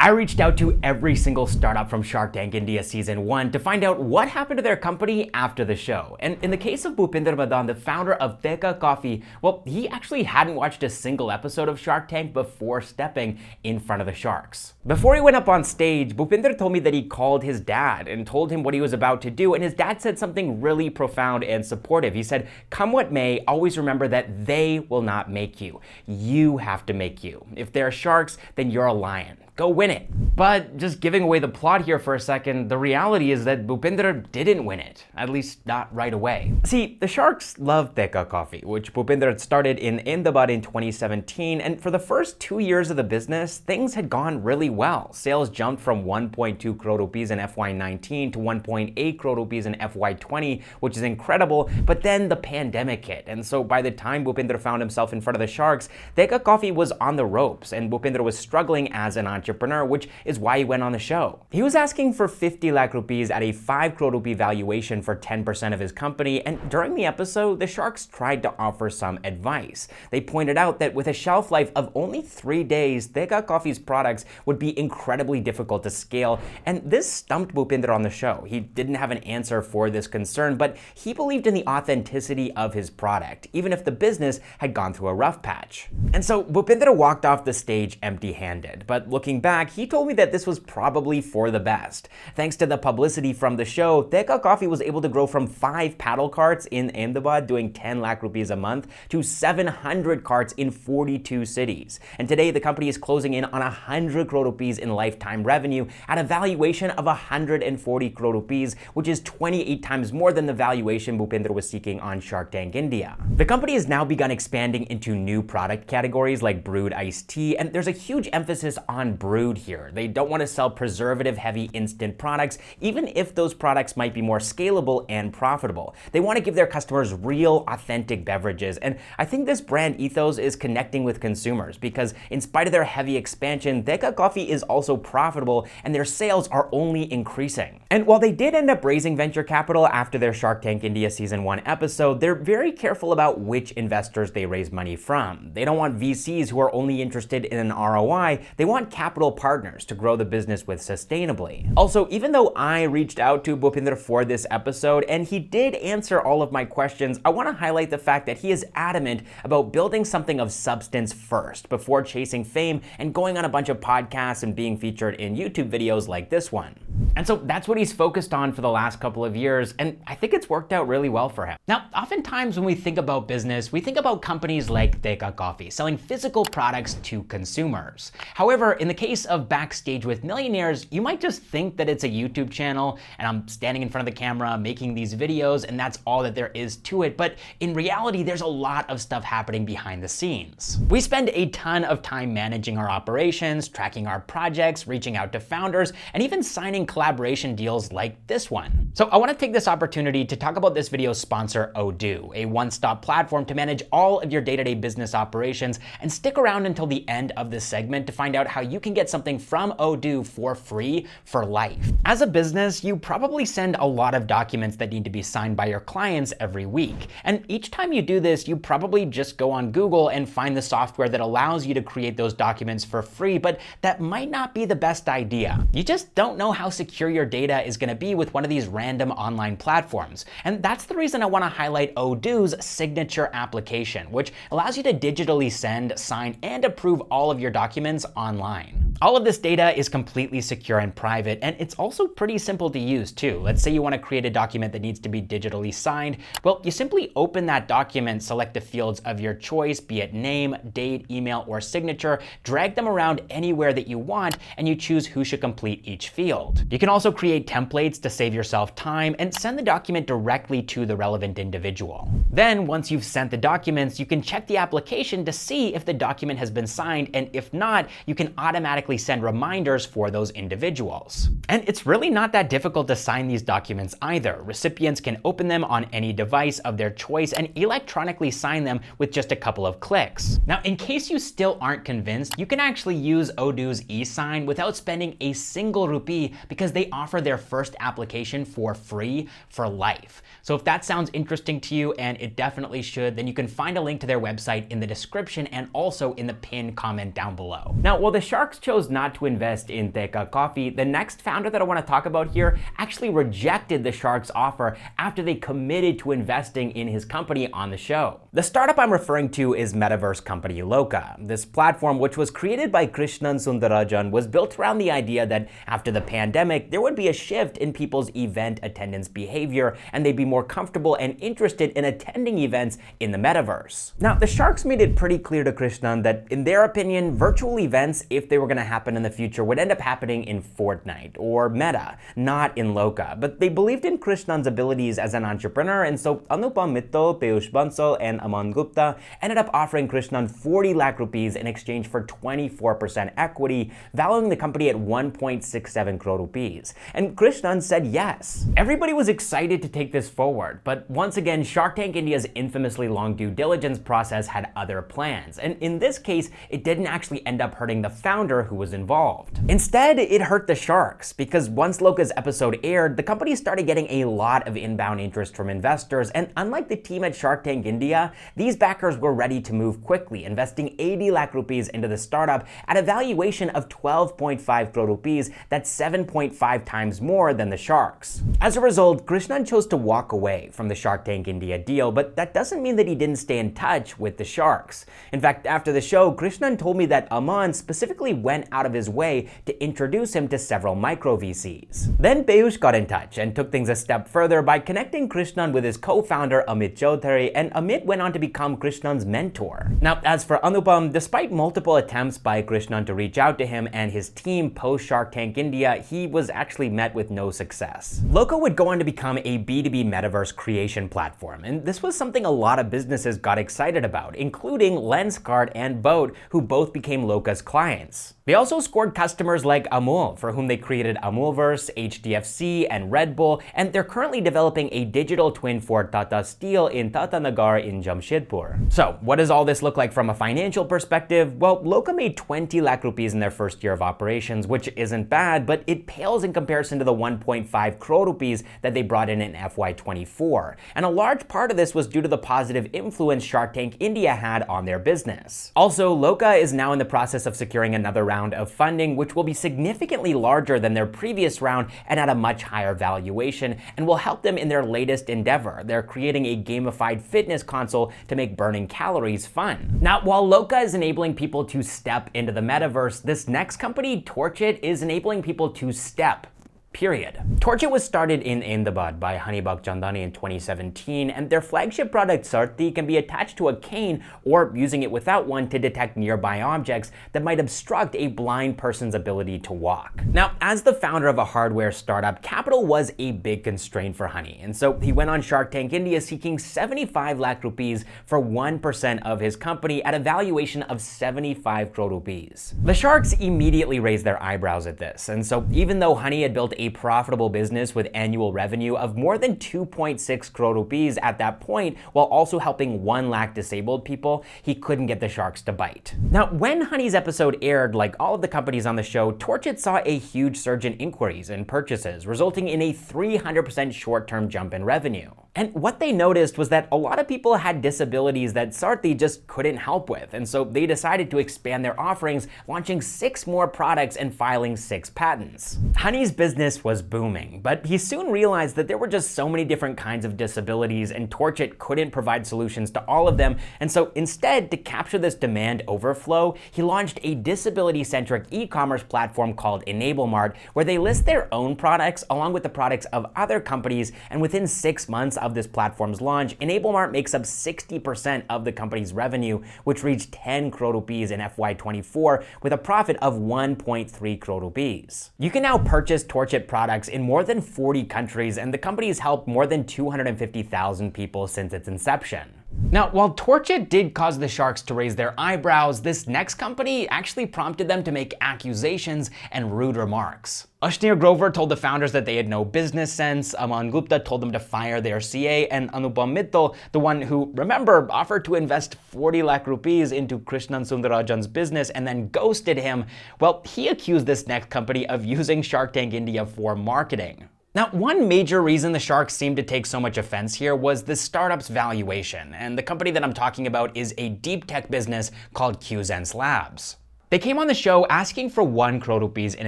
I reached out to every single startup from Shark Tank India Season 1 to find out what happened to their company after the show. And in the case of Bhupinder, the founder of Theka Coffee, well, he actually hadn't watched a single episode of Shark Tank before stepping in front of the sharks. Before he went up on stage, Bhupinder told me that he called his dad and told him what he was about to do, and his dad said something really profound and supportive. He said, "Come what may, always remember that they will not make you. You have to make you. If they're sharks, then you're a lion. Go win it." But just giving away the plot here for a second, the reality is that Bhupinder didn't win it, at least not right away. See, the sharks love Theka Coffee, which Bhupinder had started in Ahmedabad in 2017, and for the first 2 years of the business, things had gone really well. Sales jumped from 1.2 crore rupees in FY19 to 1.8 crore rupees in FY20, which is incredible, but then the pandemic hit, and so by the time Bhupinder found himself in front of the sharks, Theka Coffee was on the ropes, and Bhupinder was struggling as an entrepreneur, which is why he went on the show. He was asking for 50 lakh rupees at a 5 crore rupee valuation for 10% of his company, and during the episode, the sharks tried to offer some advice. They pointed out that with a shelf life of only 3 days, Theka Coffee's products would be incredibly difficult to scale, and this stumped Bhupinder on the show. He didn't have an answer for this concern, but he believed in the authenticity of his product, even if the business had gone through a rough patch. And so Bhupinder walked off the stage empty-handed, but looking back, he told me that this was probably for the best. Thanks to the publicity from the show, Theka Coffee was able to grow from 5 paddle carts in Ahmedabad doing 10 lakh rupees a month to 700 carts in 42 cities. And today the company is closing in on 100 crore rupees in lifetime revenue at a valuation of 140 crore rupees, which is 28 times more than the valuation Bhupinder was seeking on Shark Tank India. The company has now begun expanding into new product categories like brewed iced tea, and there's a huge emphasis on brewed here. They don't want to sell preservative-heavy instant products, even if those products might be more scalable and profitable. They want to give their customers real, authentic beverages, and I think this brand ethos is connecting with consumers because in spite of their heavy expansion, Theka Coffee is also profitable and their sales are only increasing. And while they did end up raising venture capital after their Shark Tank India Season 1 episode, they're very careful about which investors they raise money from. They don't want VCs who are only interested in an ROI, they want capital partners to grow the business with sustainably. Also, even though I reached out to Bhupinder for this episode and he did answer all of my questions, I want to highlight the fact that he is adamant about building something of substance first before chasing fame and going on a bunch of podcasts and being featured in YouTube videos like this one. And so that's what he's focused on for the last couple of years, and I think it's worked out really well for him. Now, oftentimes when we think about business, we think about companies like Theka Coffee selling physical products to consumers. However, in the case of Backstage with Millionaires, you might just think that it's a YouTube channel and I'm standing in front of the camera making these videos and that's all that there is to it. But in reality, there's a lot of stuff happening behind the scenes. We spend a ton of time managing our operations, tracking our projects, reaching out to founders, and even signing collaboration deals like this one. So I want to take this opportunity to talk about this video's sponsor, Odoo, a one-stop platform to manage all of your day-to-day business operations, and stick around until the end of this segment to find out how you can get something from Odoo for free for life. As a business, you probably send a lot of documents that need to be signed by your clients every week. And each time you do this, you probably just go on Google and find the software that allows you to create those documents for free, but that might not be the best idea. You just don't know how secure your data is going to be with one of these random online platforms. And that's the reason I want to highlight Odoo's signature application, which allows you to digitally send, sign, and approve all of your documents online. All of this data is completely secure and private, and it's also pretty simple to use too. Let's say you want to create a document that needs to be digitally signed. Well, you simply open that document, select the fields of your choice, be it name, date, email, or signature, drag them around anywhere that you want, and you choose who should complete each field. You can also create templates to save yourself time and send the document directly to the relevant individual. Then, once you've sent the documents, you can check the application to see if the document has been signed, and if not, you can automatically send reminders for those individuals. And it's really not that difficult to sign these documents either. Recipients can open them on any device of their choice and electronically sign them with just a couple of clicks. Now, in case you still aren't convinced, you can actually use Odoo's e-sign without spending a single rupee because because they offer their first application for free for life. So if that sounds interesting to you, and it definitely should, then you can find a link to their website in the description and also in the pinned comment down below. Now, while the sharks chose not to invest in Theka Coffee, the next founder that I want to talk about here actually rejected the sharks' offer after they committed to investing in his company on the show. The startup I'm referring to is metaverse company Loka. This platform, which was created by Krishnan Sundarajan, was built around the idea that after the pandemic, there would be a shift in people's event attendance behavior, and they'd be more comfortable and interested in attending events in the metaverse. Now, the sharks made it pretty clear to Krishnan that, in their opinion, virtual events, if they were going to happen in the future, would end up happening in Fortnite or Meta, not in Loka. But they believed in Krishnan's abilities as an entrepreneur, and so Anupam Mittal, Piyush Bansal, and Aman Gupta ended up offering Krishnan 40 lakh rupees in exchange for 24% equity, valuing the company at 1.67 crore rupees. And Krishnan said yes. Everybody was excited to take this forward, but once again, Shark Tank India's infamously long due diligence process had other plans, and in this case, it didn't actually end up hurting the founder who was involved. Instead, it hurt the sharks, because once Loka's episode aired, the company started getting a lot of inbound interest from investors, and unlike the team at Shark Tank India, these backers were ready to move quickly, investing 80 lakh rupees into the startup at a valuation of 12.5 crore rupees. That's 7.5 times more than the sharks. As a result, Krishnan chose to walk away from the Shark Tank India deal, but that doesn't mean that he didn't stay in touch with the sharks. In fact, after the show, Krishnan told me that Aman specifically went out of his way to introduce him to several micro VCs. Then Piyush got in touch and took things a step further by connecting Krishnan with his co-founder Amit Chaudhary, and Amit went on to become Krishnan's mentor. Now, as for Anupam, despite multiple attempts by Krishnan to reach out to him and his team post Shark Tank India, he was actually met with no success. Loka would go on to become a B2B metaverse creation platform, and this was something a lot of businesses got excited about, including Lenskart and Boat, who both became Loka's clients. They also scored customers like Amul, for whom they created Amulverse, HDFC, and Red Bull, and they're currently developing a digital twin for Tata Steel in Tata Nagar in Jamshedpur. So, what does all this look like from a financial perspective? Well, Loka made 20 lakh rupees in their first year of operations, which isn't bad, but it pales in comparison to the 1.5 crore rupees that they brought in FY24. And a large part of this was due to the positive influence Shark Tank India had on their business. Also, Loka is now in the process of securing another round of funding, which will be significantly larger than their previous round and at a much higher valuation, and will help them in their latest endeavor. They're creating a gamified fitness console to make burning calories fun. Now, while Loka is enabling people to step into the metaverse, this next company, Torchit, is enabling people to step. Period. Torchit was started in Ahmedabad by Hanibak Chandani in 2017, and their flagship product Sarthi can be attached to a cane or using it without one to detect nearby objects that might obstruct a blind person's ability to walk. Now, as the founder of a hardware startup, capital was a big constraint for Hani, and so he went on Shark Tank India seeking 75 lakh rupees for 1% of his company at a valuation of 75 crore rupees. The sharks immediately raised their eyebrows at this, and so even though Hani had built a profitable business with annual revenue of more than 2.6 crore rupees at that point, while also helping 1 lakh disabled people, he couldn't get the sharks to bite. Now, when Honey's episode aired, like all of the companies on the show, Torchit saw a huge surge in inquiries and purchases, resulting in a 300% short-term jump in revenue. And what they noticed was that a lot of people had disabilities that Sarthi just couldn't help with, and so they decided to expand their offerings, launching 6 more products and filing 6 patents. Honey's business was booming, but he soon realized that there were just so many different kinds of disabilities, and Torchit couldn't provide solutions to all of them, and so instead, to capture this demand overflow, he launched a disability-centric e-commerce platform called EnableMart, where they list their own products along with the products of other companies, and within 6 months of this platform's launch, EnableMart makes up 60% of the company's revenue, which reached 10 crore rupees in FY24 with a profit of 1.3 crore rupees. You can now purchase Torchit products in more than 40 countries, and the company's helped more than 250,000 people since its inception. Now, while Torchit did cause the sharks to raise their eyebrows, this next company actually prompted them to make accusations and rude remarks. Ashnir Grover told the founders that they had no business sense, Aman Gupta told them to fire their CA, and Anupam Mittal, the one who, remember, offered to invest 40 lakh rupees into Krishnan Sundarajan's business and then ghosted him, well, he accused this next company of using Shark Tank India for marketing. Now, one major reason the sharks seemed to take so much offense here was the startup's valuation, and the company that I'm talking about is a deep tech business called QZense Labs. They came on the show asking for 1 crore rupees in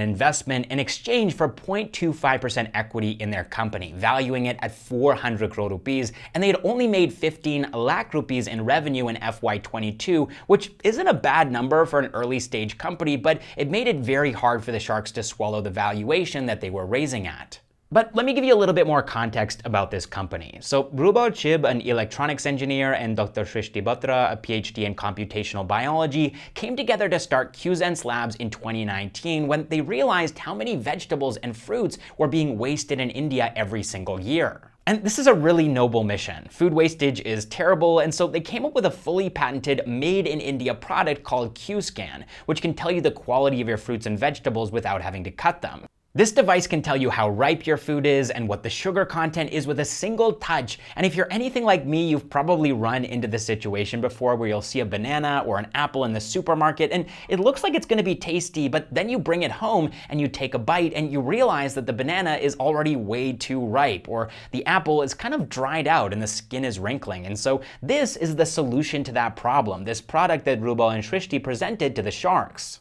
investment in exchange for 0.25% equity in their company, valuing it at 400 crore rupees, and they had only made 15 lakh rupees in revenue in FY22, which isn't a bad number for an early stage company, but it made it very hard for the sharks to swallow the valuation that they were raising at. But let me give you a little bit more context about this company. So Rubal Chib, an electronics engineer, and Dr. Shrishti Batra, a PhD in computational biology, came together to start QZense Labs in 2019 when they realized how many vegetables and fruits were being wasted in India every single year. And this is a really noble mission. Food wastage is terrible, and so they came up with a fully patented made-in-India product called QScan, which can tell you the quality of your fruits and vegetables without having to cut them. This device can tell you how ripe your food is and what the sugar content is with a single touch. And if you're anything like me, you've probably run into this situation before where you'll see a banana or an apple in the supermarket and it looks like it's going to be tasty, but then you bring it home and you take a bite and you realize that the banana is already way too ripe, or the apple is kind of dried out and the skin is wrinkling. And so this is the solution to that problem, this product that Rubal and Shrishti presented to the sharks.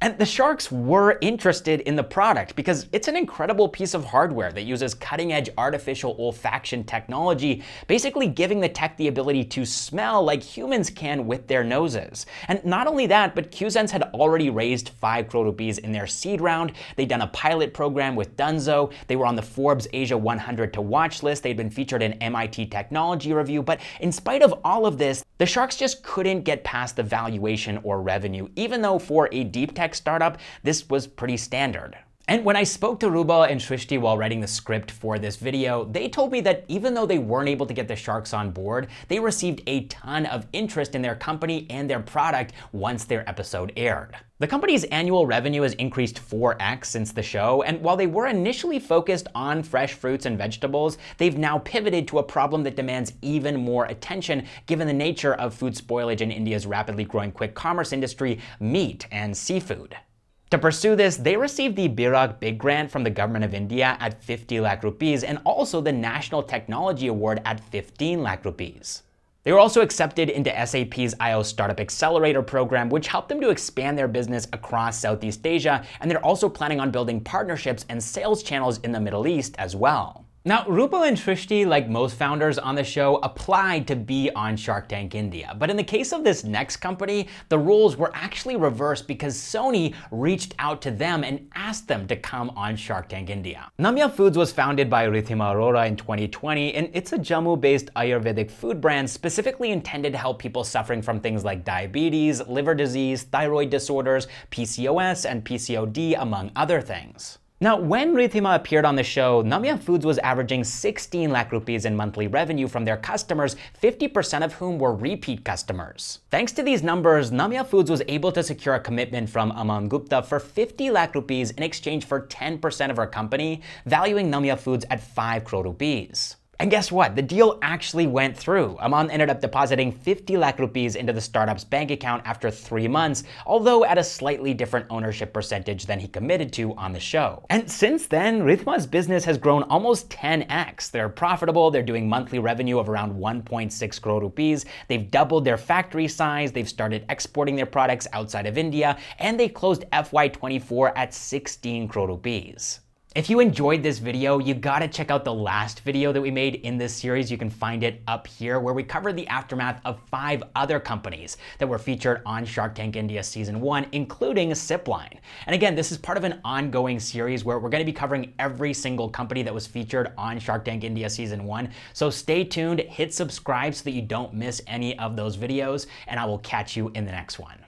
And the sharks were interested in the product because it's an incredible piece of hardware that uses cutting-edge artificial olfaction technology, basically giving the tech the ability to smell like humans can with their noses. And not only that, but QZense had already raised 5 crore rupees in their seed round. They'd done a pilot program with Dunzo. They were on the Forbes Asia 100 to watch list. They'd been featured in MIT Technology Review. But in spite of all of this, the sharks just couldn't get past the valuation or revenue, even though for a deep tech startup, this was pretty standard. And when I spoke to Rubal and Shrishti while writing the script for this video, they told me that even though they weren't able to get the sharks on board, they received a ton of interest in their company and their product once their episode aired. The company's annual revenue has increased 4x since the show, and while they were initially focused on fresh fruits and vegetables, they've now pivoted to a problem that demands even more attention given the nature of food spoilage in India's rapidly growing quick commerce industry, meat and seafood. To pursue this, they received the Birag Big Grant from the government of India at 50 lakh rupees and also the National Technology Award at 15 lakh rupees. They were also accepted into SAP's IO Startup Accelerator program, which helped them to expand their business across Southeast Asia, and they're also planning on building partnerships and sales channels in the Middle East as well. Now, Rupal and Shrishti, like most founders on the show, applied to be on Shark Tank India. But in the case of this next company, the rules were actually reversed because Sony reached out to them and asked them to come on Shark Tank India. Namhya Foods was founded by Rithima Arora in 2020, and it's a Jammu-based Ayurvedic food brand specifically intended to help people suffering from things like diabetes, liver disease, thyroid disorders, PCOS, and PCOD, among other things. Now, when Rithima appeared on the show, Namhya Foods was averaging 16 lakh rupees in monthly revenue from their customers, 50% of whom were repeat customers. Thanks to these numbers, Namhya Foods was able to secure a commitment from Aman Gupta for 50 lakh rupees in exchange for 10% of her company, valuing Namhya Foods at 5 crore rupees. And guess what? The deal actually went through. Aman ended up depositing 50 lakh rupees into the startup's bank account after 3 months, although at a slightly different ownership percentage than he committed to on the show. And since then, Rithma's business has grown almost 10x. They're profitable, they're doing monthly revenue of around 1.6 crore rupees, they've doubled their factory size, they've started exporting their products outside of India, and they closed FY24 at 16 crore rupees. If you enjoyed this video, you gotta check out the last video that we made in this series. You can find it up here where we covered the aftermath of 5 other companies that were featured on Shark Tank India Season 1, including Zipline. And again, this is part of an ongoing series where we're gonna be covering every single company that was featured on Shark Tank India Season 1. So stay tuned, hit subscribe so that you don't miss any of those videos, and I will catch you in the next one.